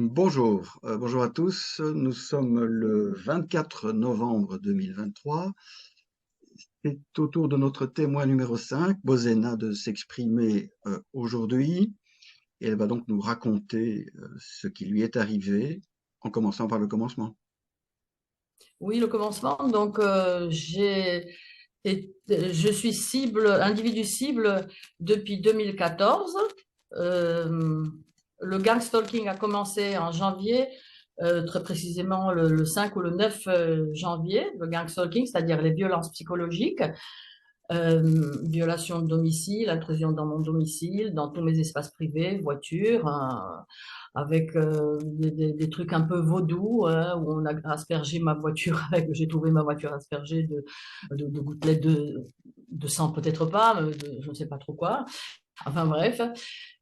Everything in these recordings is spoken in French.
Bonjour à tous. Nous sommes le 24 novembre 2023. C'est au tour de notre témoin numéro 5, Bozena, de s'exprimer aujourd'hui. Et elle va donc nous raconter ce qui lui est arrivé, en commençant par le commencement. Oui, le commencement. Donc, je suis individu cible depuis 2014. Euh, le gang stalking a commencé en janvier, très précisément le 5 ou le 9 janvier. Le gang stalking, c'est-à-dire les violences psychologiques, violation de domicile, intrusion dans mon domicile, dans tous mes espaces privés, voiture, avec des trucs un peu vaudous, hein, où on a aspergé ma voiture j'ai trouvé ma voiture aspergée de gouttelettes de sang, peut-être pas, mais je ne sais pas trop quoi. Enfin bref.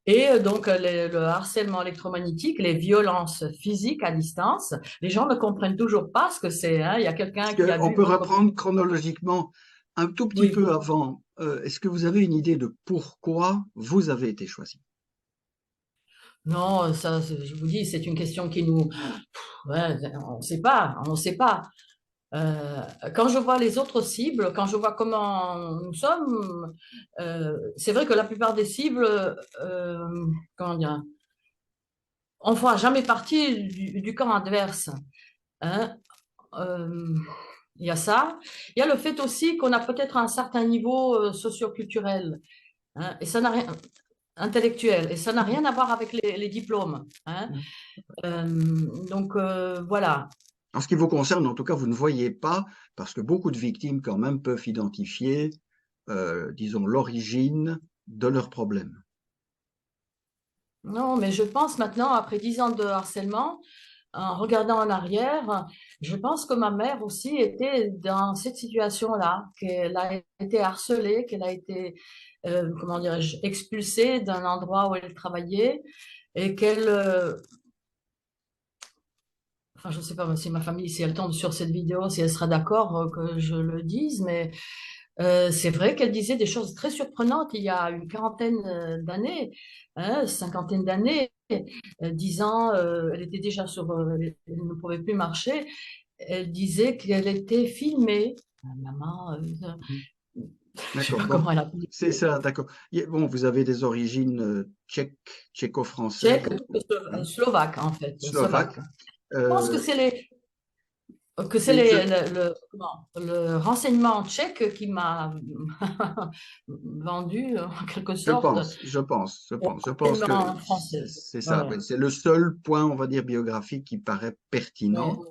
Et donc le harcèlement électromagnétique, les violences physiques à distance, les gens ne comprennent toujours pas ce que c'est, hein. Il y a quelqu'un qui Est-ce a qu'on vu peut votre... reprendre chronologiquement un tout petit Oui. peu avant? Est-ce que vous avez une idée de pourquoi vous avez été choisi? Non, ça, je vous dis, c'est une question qui nous... Ouais, on ne sait pas, on ne sait pas. Euh, Quand je vois les autres cibles, quand je vois comment nous sommes, c'est vrai que la plupart des cibles, comment dire, on ne fera jamais partie du camp adverse, hein. Euh, Il y a ça. Il y a le fait aussi qu'on a peut-être un certain niveau socio-culturel, hein, et ça n'a rien, intellectuel, et ça n'a rien à voir avec les diplômes, hein. Euh, donc voilà. En ce qui vous concerne, en tout cas, vous ne voyez pas, parce que beaucoup de victimes quand même peuvent identifier, disons, l'origine de leurs problèmes. Non, mais je pense maintenant, après 10 ans de harcèlement, en regardant en arrière, je pense que ma mère aussi était dans cette situation-là, qu'elle a été harcelée, qu'elle a été, comment dirais-je, expulsée d'un endroit où elle travaillait et qu'elle, enfin, je ne sais pas si ma famille, si elle tombe sur cette vidéo, si elle sera d'accord que je le dise, mais c'est vrai qu'elle disait des choses très surprenantes il y a une quarantaine d'années, hein, cinquantaine d'années, 10 ans, elle était déjà elle ne pouvait plus marcher. Elle disait qu'elle était filmée. Maman, je sais D'accord, pas donc comment elle a pu c'est ça, d'accord. Bon, vous avez des origines tchèques, tchèque, tchéco-françaises, hein, slovaque en fait, slovaques. slovaque. Je pense Euh, que c'est oui, le renseignement tchèque qui m'a vendu en quelque je sorte pense, je pense, je au pense, je pense que renseignement français. c'est ça. Voilà. Oui, c'est le seul point, on va dire, biographique qui paraît pertinent. Ouais.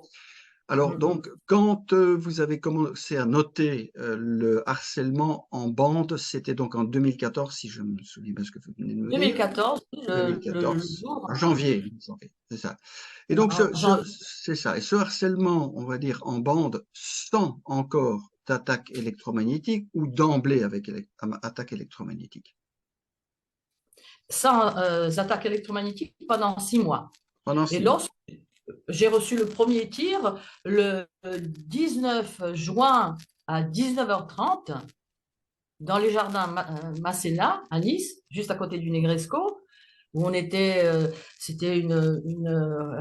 Alors, Mm. donc, quand vous avez commencé à noter le harcèlement en bande, c'était donc en 2014, si je me souviens bien ce que vous venez de me dire. 2014, le 2014, jour, en janvier, c'est ça. Et donc, en janvier. c'est ça. Et ce harcèlement, on va dire, en bande, sans encore d'attaque électromagnétique ou d'emblée avec attaque électromagnétique. Sans attaque électromagnétique pendant 6 mois. Pendant Et 6 mois. lorsque j'ai reçu le premier tir, le 19 juin à 19h30, dans les jardins Masséna, à Nice, juste à côté du Negresco, où on était, c'était une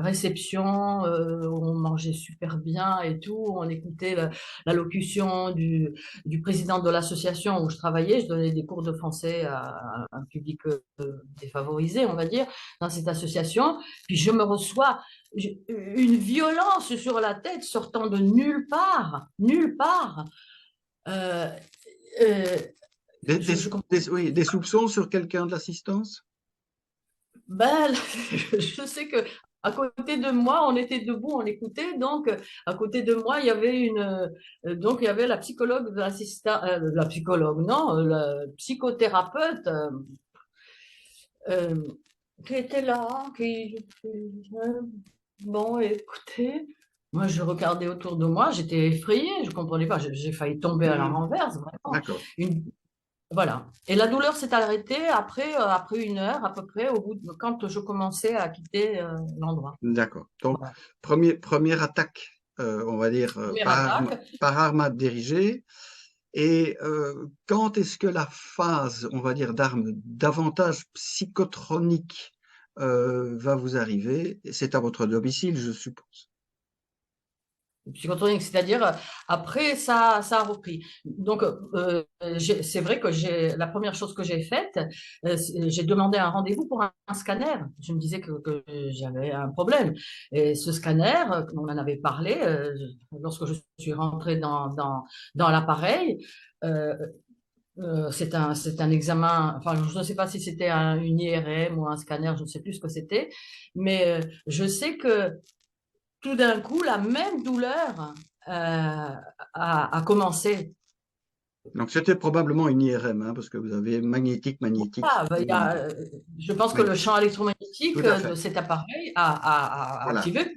réception, où on mangeait super bien et tout, on écoutait l'allocution du président de l'association où je travaillais, je donnais des cours de français à un public défavorisé, on va dire, dans cette association, puis je me reçois une violence sur la tête sortant de nulle part. Euh, euh, je Oui, des soupçons sur quelqu'un de l'assistance? Ben, je sais que à côté de moi, on était debout, on écoutait. Donc, à côté de moi, il y avait donc il y avait la psychologue de l'assistant, la psychologue, non, la psychothérapeute euh, qui était là, bon, écoutez, moi, je regardais autour de moi, j'étais effrayée, je comprenais pas, j'ai failli tomber à la Hmm, renverse, vraiment. d'accord, Une Voilà. Et la douleur s'est arrêtée après 1 heure à peu près, quand je commençais à quitter l'endroit. d'accord. Donc, Voilà. première attaque, on va dire, Première attaque. par arme dirigée. Et quand est-ce que la phase, on va dire, d'armes davantage psychotronique va vous arriver. C'est à votre domicile, je suppose. Psychotronique, c'est-à-dire après ça a repris. Donc c'est vrai que la première chose que j'ai faite, j'ai demandé un rendez-vous pour un scanner. Je me disais que j'avais un problème. Et ce scanner, on en avait parlé lorsque je suis rentrée dans l'appareil. euh, c'est un examen, enfin je ne sais pas si c'était une IRM ou un scanner, je ne sais plus ce que c'était, mais je sais que tout d'un coup, la même douleur a commencé. Donc c'était probablement une IRM, hein, parce que vous avez magnétique, Ah, ben, je pense que oui, le champ tout électromagnétique à de fait. cet appareil a Voilà. activé.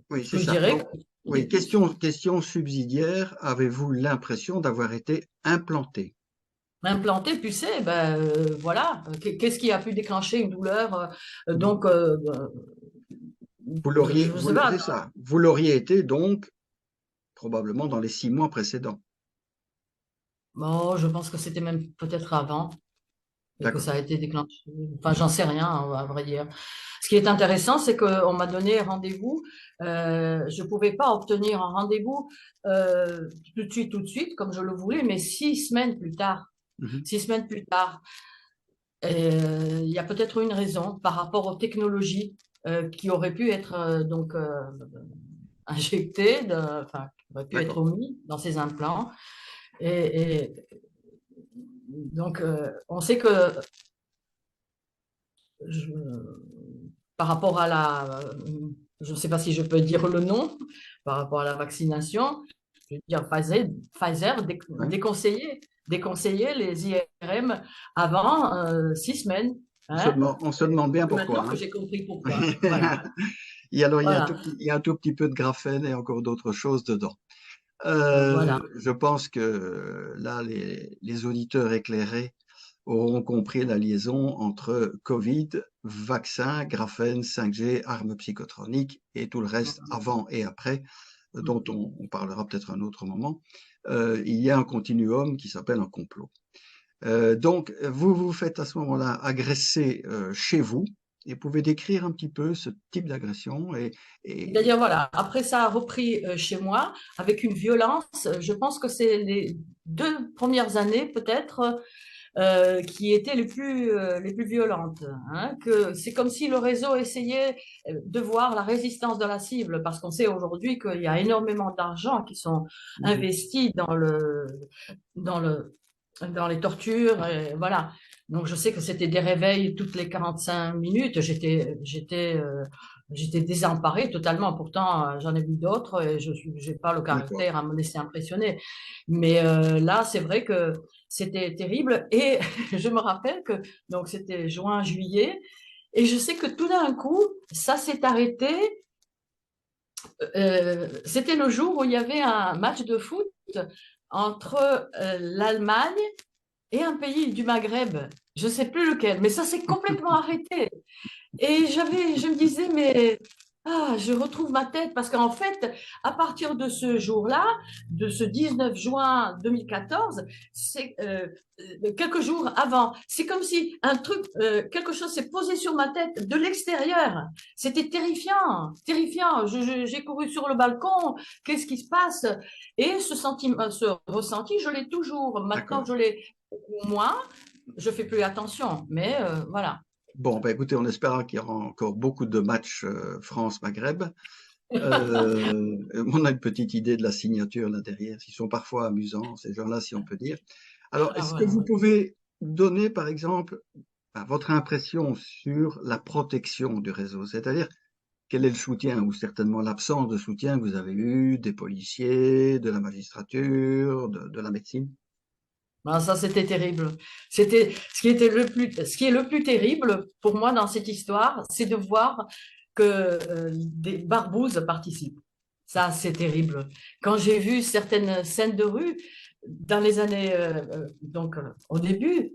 Oui, c'est Je ça. dirais Donc, que oui, question subsidiaire. Avez-vous l'impression d'avoir été implanté? implanté, pucé, ben voilà. Qu'est-ce qui a pu déclencher une douleur donc, Vous l'auriez, je ne sais pas. c'est ça. Vous l'auriez été donc probablement dans les 6 mois précédents. Bon, je pense que c'était même peut-être avant et que D'accord. ça a été déclenché. Enfin, j'en sais rien, hein, à vrai dire. Ce qui est intéressant, c'est qu'on m'a donné rendez-vous. Je ne pouvais pas obtenir un rendez-vous tout de suite, comme je le voulais, mais 6 semaines plus tard. Mhm. 6 semaines plus tard. Il y a peut-être une raison par rapport aux technologies qui auraient pu être injectées, enfin, qui auraient pu être D'accord. omis dans ces implants. Et donc, on sait que je, par rapport à je ne sais pas si je peux dire le nom, par rapport à la vaccination, je veux dire Pfizer Ouais. déconseillait les IRM avant 6 semaines. Hein. On se demande bien pourquoi, Maintenant que hein. j'ai compris pourquoi. Voilà. Alors, Voilà. il y a un tout petit peu de graphène et encore d'autres choses dedans. Voilà. Je pense que là, les auditeurs éclairés auront compris la liaison entre Covid, vaccin, graphène, 5G, armes psychotroniques et tout le reste avant et après, dont on parlera peut-être un autre moment. Il y a un continuum qui s'appelle un complot. Donc, vous vous faites à ce moment-là agresser chez vous et pouvez décrire un petit peu ce type d'agression C'est-à-dire, et voilà, après ça a repris chez moi avec une violence. Je pense que c'est les 2 premières années peut-être qui étaient les plus violentes. Hein, que c'est comme si le réseau essayait de voir la résistance de la cible, parce qu'on sait aujourd'hui qu'il y a énormément d'argent qui sont Mhm. investis dans le, dans les tortures, et voilà. Donc je sais que c'était des réveils toutes les 45 minutes. J'étais désemparée totalement. Pourtant, j'en ai vu d'autres et je n'ai pas le D'accord. caractère à me laisser impressionner. Mais là, c'est vrai que c'était terrible. Et je me rappelle que donc c'était juin, juillet. Et je sais que tout d'un coup, ça s'est arrêté. C'était le jour où il y avait un match de foot entre l'Allemagne et un pays du Maghreb. Je ne sais plus lequel, mais ça s'est complètement arrêté. Et je me disais, mais je retrouve ma tête parce qu'en fait, à partir de ce jour-là, de ce 19 juin 2014, c'est quelques jours avant, c'est comme si un truc, quelque chose s'est posé sur ma tête de l'extérieur. C'était terrifiant, terrifiant. J'ai couru sur le balcon. Qu'est-ce qui se passe? Et ce sentiment, ce ressenti, je l'ai toujours. Maintenant, D'accord. je l'ai moins. Je fais plus attention, mais voilà. Bon, bah écoutez, on espérera qu'il y aura encore beaucoup de matchs France-Maghreb. On a une petite idée de la signature là derrière. Ils sont parfois amusants, ces gens-là, si on peut dire. Alors, Voilà, est-ce que voilà. vous pouvez donner, par exemple, votre impression sur la protection du réseau? C'est-à-dire, quel est le soutien ou certainement l'absence de soutien que vous avez eu des policiers, de la magistrature, de la médecine? Ben, ça, c'était terrible. C'était ce qui est le plus terrible pour moi dans cette histoire, c'est de voir que des barbouzes participent. Ça, c'est terrible. Quand j'ai vu certaines scènes de rue dans les années, au début,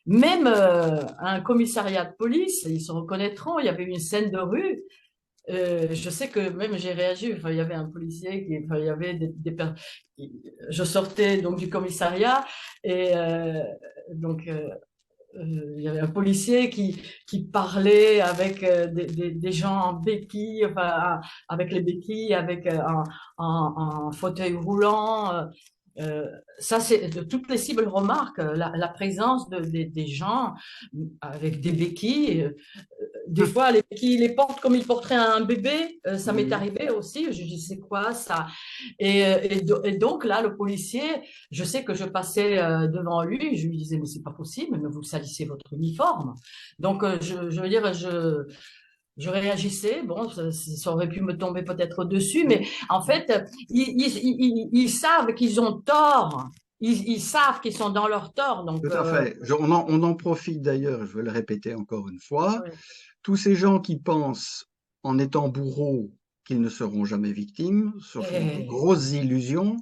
même un commissariat de police, ils se reconnaîtront, il y avait une scène de rue. Je sais que même j'ai réagi. Enfin, il y avait un policier enfin, il y avait je sortais donc du commissariat et donc il y avait un policier qui parlait avec des gens en béquille, enfin, avec les béquilles, avec en fauteuil roulant. Ça, c'est de toutes les cibles remarquent la présence des gens avec des béquilles. Des fois, les béquilles les portent comme ils porteraient un bébé. Ça m'est Mhm. arrivé aussi. Je dis, c'est quoi ça? Et donc là, le policier, je sais que je passais devant lui, je lui disais, mais c'est pas possible, mais vous salissez votre uniforme. Donc, je veux dire, je réagissais, bon, ça aurait pu me tomber peut-être dessus, mais en fait, ils savent qu'ils ont tort. Ils savent qu'ils sont dans leur tort. Donc, Tout à fait. On en profite d'ailleurs, je vais le répéter encore une fois. ouais. Tous ces gens qui pensent, en étant bourreaux, qu'ils ne seront jamais victimes, se font de Et- grosses illusions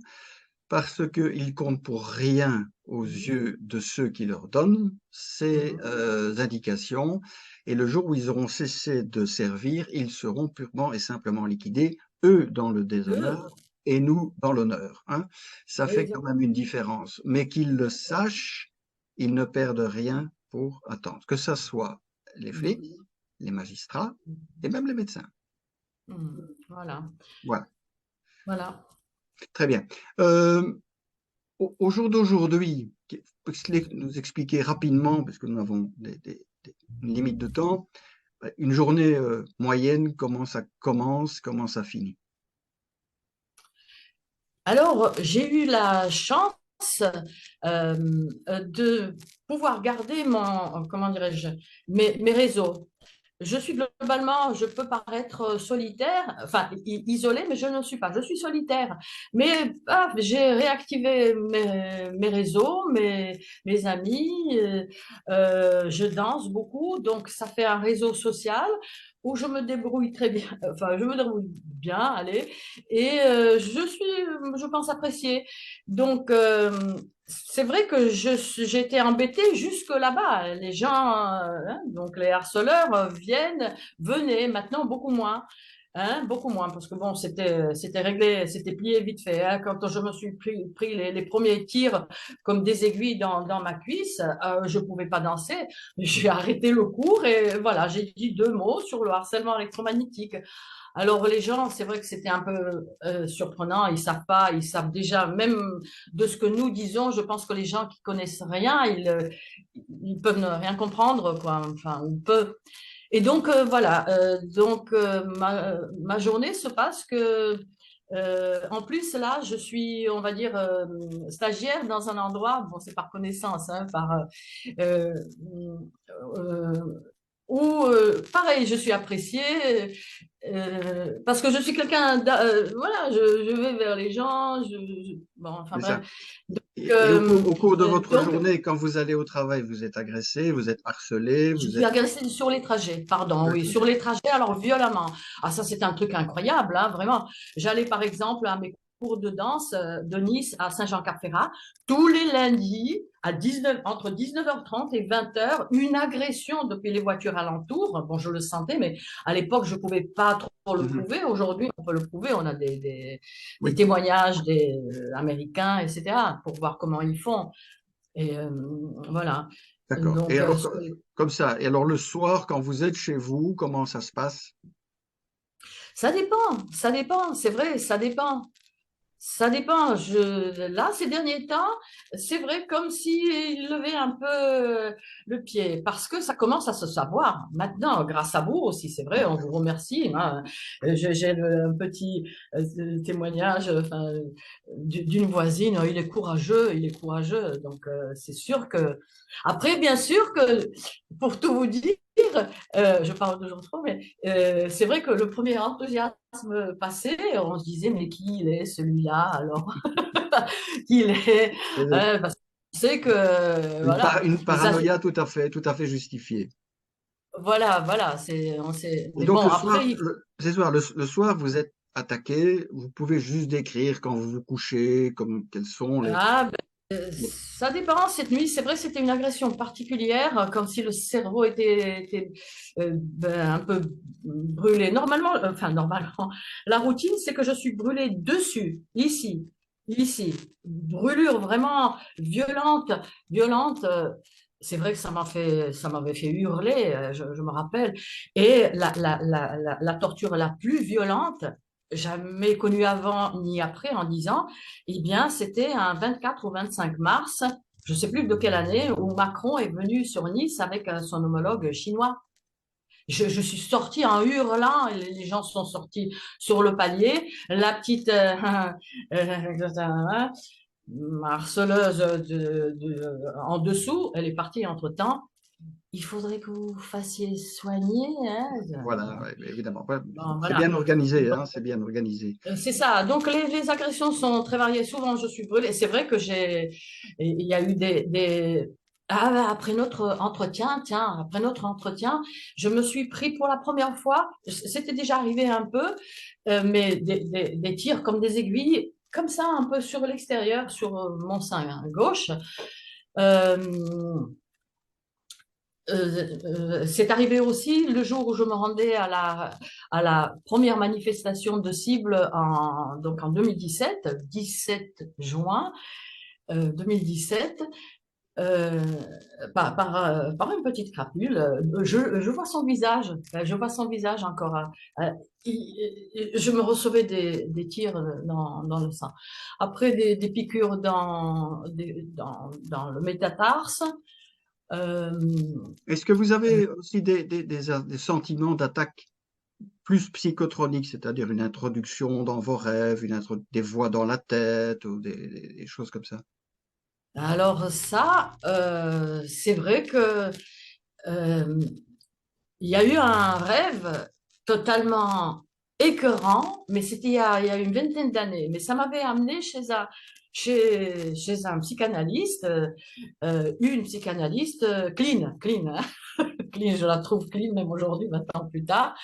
parce qu'ils comptent pour rien aux yeux de ceux qui leur donnent ces Mhm. indications. Et le jour où ils auront cessé de servir, ils seront purement et simplement liquidés, eux dans le Euh, déshonneur et nous dans l'honneur, hein. Ça fait quand même une exactement. différence. Mais qu'ils le sachent, ils ne perdent rien pour attendre. Que ce soit les flics, Mhm. les magistrats et même les médecins. Mhm. Voilà, Voilà, voilà. très bien. Au jour d'aujourd'hui, nous expliquer rapidement, parce que nous avons une limite de temps, une journée moyenne, comment ça finit. Alors, j'ai eu la chance de pouvoir garder comment dirais-je, mes réseaux. Je suis globalement, je peux paraître solitaire, enfin isolée, mais je ne le suis pas. Je suis solitaire. Mais j'ai réactivé mes réseaux, mes amis. Je danse beaucoup, donc ça fait un réseau social où je me débrouille très bien. Enfin, je me débrouille bien, allez. Et je pense, appréciée. Donc, c'est vrai que j'étais embêtée jusque là-bas. Les gens, hein, donc les harceleurs venaient, maintenant beaucoup moins. Hein, beaucoup moins, parce que bon, c'était réglé, c'était plié vite fait. Hein. Quand je me suis pris les premiers tirs comme des aiguilles dans ma cuisse, je ne pouvais pas danser. J'ai arrêté le cours et voilà, j'ai dit 2 mots sur le harcèlement électromagnétique. Alors les gens, c'est vrai que c'était un peu surprenant, ils savent pas, ils savent déjà, même de ce que nous disons, je pense que les gens qui connaissent rien, ils peuvent ne rien comprendre, quoi, enfin, on peut. Et donc voilà, donc ma journée se passe que, en plus là, je suis, on va dire, stagiaire dans un endroit, bon, c'est par connaissance, hein, euh, euh, où, pareil, je suis appréciée, parce que je suis quelqu'un, voilà, je vais vers les gens, bon, enfin C'est ça. bref. Donc, Et au cours de votre donc, journée, quand vous allez au travail, vous êtes agressé, vous êtes harcelé, je vous suis êtes... agressée sur les trajets, pardon, oui, sur D'accord. les trajets, alors violemment. Ah, ça, c'est un truc incroyable, hein, vraiment. J'allais, par exemple, à mes cours de danse de Nice à Saint-Jean-Cap-Ferrat, tous les lundis, entre 19h30 et 20h, une agression depuis les voitures alentours. Bon, je le sentais, mais à l'époque, je ne pouvais pas trop le Mhm. prouver. Aujourd'hui, on peut le prouver. On a des Oui, témoignages des Américains, etc., pour voir comment ils font. Et voilà. d'accord. Et Donc, alors, comme ça, et alors le soir, quand vous êtes chez vous, comment ça se passe? ça dépend, c'est vrai, ça dépend. Ça dépend. Là, ces derniers temps, c'est vrai comme s'il levait un peu le pied, parce que ça commence à se savoir. Maintenant, grâce à vous aussi, c'est vrai, on vous remercie. Hein. J'ai un petit témoignage enfin, d'une voisine. Il est courageux, il est courageux. Donc, c'est sûr que. Après, bien sûr que, pour tout vous dire, je parle toujours trop, mais c'est vrai que le premier enthousiasme passé, on se disait, mais qui il est celui-là alors? Qui il est? Parce qu'on sait que, voilà. Une Mais ça, paranoïa tout à fait justifiée. voilà, Et mais donc bon, après, le soir, vous êtes attaqué, vous pouvez juste décrire quand vous vous couchez, comme quels sont ah, les- ça dépend. Cette nuit, c'est vrai que c'était une agression particulière, comme si le cerveau était un peu brûlé. Normalement, enfin, normalement, la routine, c'est que je suis brûlée dessus, ici. Brûlure vraiment violente, violente. c'est vrai que ça m'avait fait hurler, je me rappelle. Et la torture la plus violente, jamais connue avant ni après, en 10 ans, eh bien, c'était un 24 ou 25 mars, je ne sais plus de quelle année, où Macron est venu sur Nice avec son homologue chinois. Je suis sortie en hurlant, et les gens sont sortis sur le palier. La petite harceleuse en dessous, elle est partie entre-temps. Il faudrait que vous fassiez soigner, hein. Voilà, ouais, mais évidemment. Ouais, Bon, c'est voilà. bien organisé, hein, c'est bien organisé. C'est ça. Donc, les agressions sont très variées. Souvent, je suis brûlée. C'est vrai que il y a eu Ah, après notre entretien, tiens, après notre entretien, je me suis pris pour la première fois, c'était déjà arrivé un peu, mais des tirs comme des aiguilles, comme ça, un peu sur l'extérieur, sur mon sein gauche. Euh, c'est arrivé aussi le jour où je me rendais à la première manifestation de cible donc en 2017, 17 juin 2017, euh, par une petite crapule. Je vois son visage, je vois son visage encore. Je me recevais des tirs dans le sang. Après des piqûres dans le métatarse. Euh, Est-ce que vous avez aussi des sentiments d'attaque plus psychotroniques, c'est-à-dire une introduction dans vos rêves, des voix dans la tête ou des choses comme ça? Alors ça, c'est vrai que euh, il y a eu un rêve totalement écœurant, mais c'était il y a une vingtaine d'années. Mais ça m'avait amené chez un psychanalyste, une psychanalyste clean, hein. Clean, je la trouve clean même aujourd'hui, 20 ans plus tard.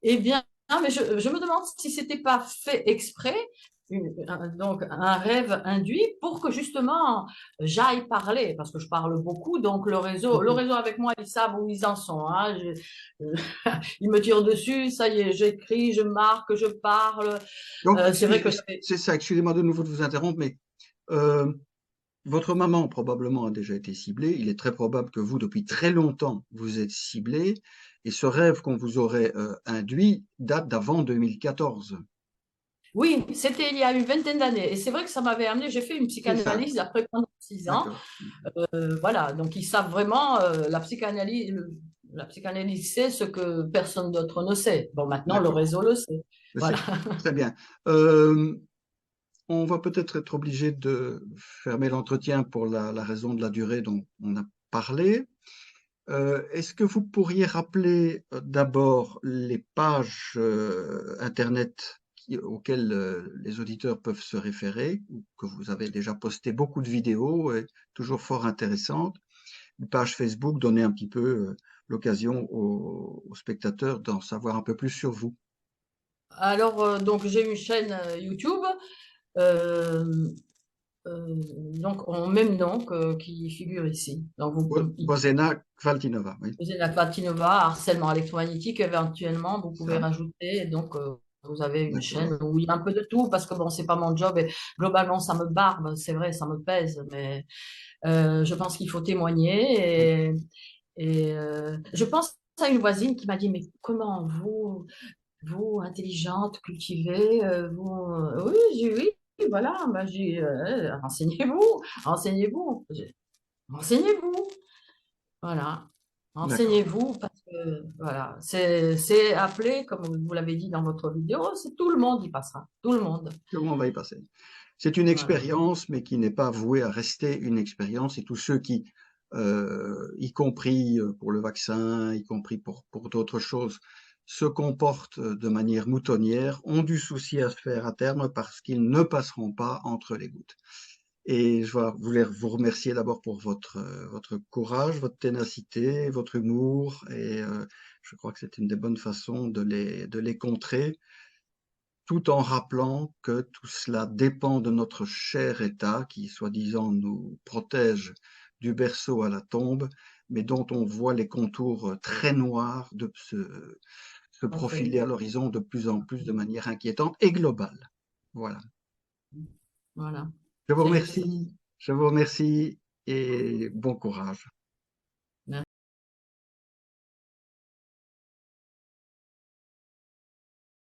Eh bien, mais je me demande si c'était pas fait exprès, donc un rêve induit pour que justement j'aille parler, parce que je parle beaucoup, donc le Mhm. réseau avec moi, ils savent où ils en sont, hein. Ils me tirent dessus, ça y est, j'écris, je marque, je parle. Donc, C'est vrai que j'avais. c'est ça, excusez-moi de nouveau de vous interrompre, mais euh, votre maman probablement a déjà été ciblée. Il est très probable que vous, depuis très longtemps, vous êtes ciblé. Et ce rêve qu'on vous aurait induit date d'avant 2014. Oui, c'était il y a une vingtaine d'années. Et c'est vrai que ça m'avait amené, j'ai fait une C'est ça, psychanalyse après 6 ans. d'accord. Voilà, donc ils savent vraiment, la psychanalyse sait ce que personne d'autre ne sait. Bon, maintenant, le D'accord. réseau le sait. Voilà. C'est très bien. Euh, on va peut-être être obligé de fermer l'entretien pour la raison de la durée dont on a parlé. Est-ce que vous pourriez rappeler d'abord les pages Internet auxquelles les auditeurs peuvent se référer, ou que vous avez déjà posté beaucoup de vidéos et toujours fort intéressantes, une page Facebook, donner un petit peu l'occasion aux spectateurs d'en savoir un peu plus sur vous. Alors, donc, j'ai une chaîne YouTube, euh, euh, donc, en même nom qui figure ici. Donc, Bozena Kvaltinova, oui. posez la Platinova, harcèlement électromagnétique, éventuellement, vous pouvez Ça, rajouter. Donc, vous avez une d'accord. chaîne où il y a un peu de tout, parce que bon, c'est pas mon job et globalement, ça me barbe, c'est vrai, ça me pèse, mais je pense qu'il faut témoigner. Je pense à une voisine qui m'a dit, mais comment vous intelligente, cultivée, oui, j'ai oui, voilà, bah, renseignez-vous, renseignez-vous, renseignez-vous, voilà, D'accord. renseignez-vous parce que voilà, c'est appelé, comme vous l'avez dit dans votre vidéo, c'est tout le monde y passera, tout le monde, Comment on va y passer? C'est une voilà. expérience, mais qui n'est pas vouée à rester une expérience. Et tous ceux qui, y compris pour le vaccin, y compris pour d'autres choses, se comportent de manière moutonnière, ont du souci à se faire à terme parce qu'ils ne passeront pas entre les gouttes. Et voulais vous remercier d'abord pour votre courage, votre ténacité, votre humour. Et je crois que c'est une des bonnes façons de les contrer, tout en rappelant que tout cela dépend de notre cher État qui, soi-disant, nous protège du berceau à la tombe, mais dont on voit les contours très noirs se On fait, profiler à l'horizon de plus en plus de manière inquiétante et globale. Voilà. voilà. Je vous C'est remercie, je vous remercie et bon courage. Merci.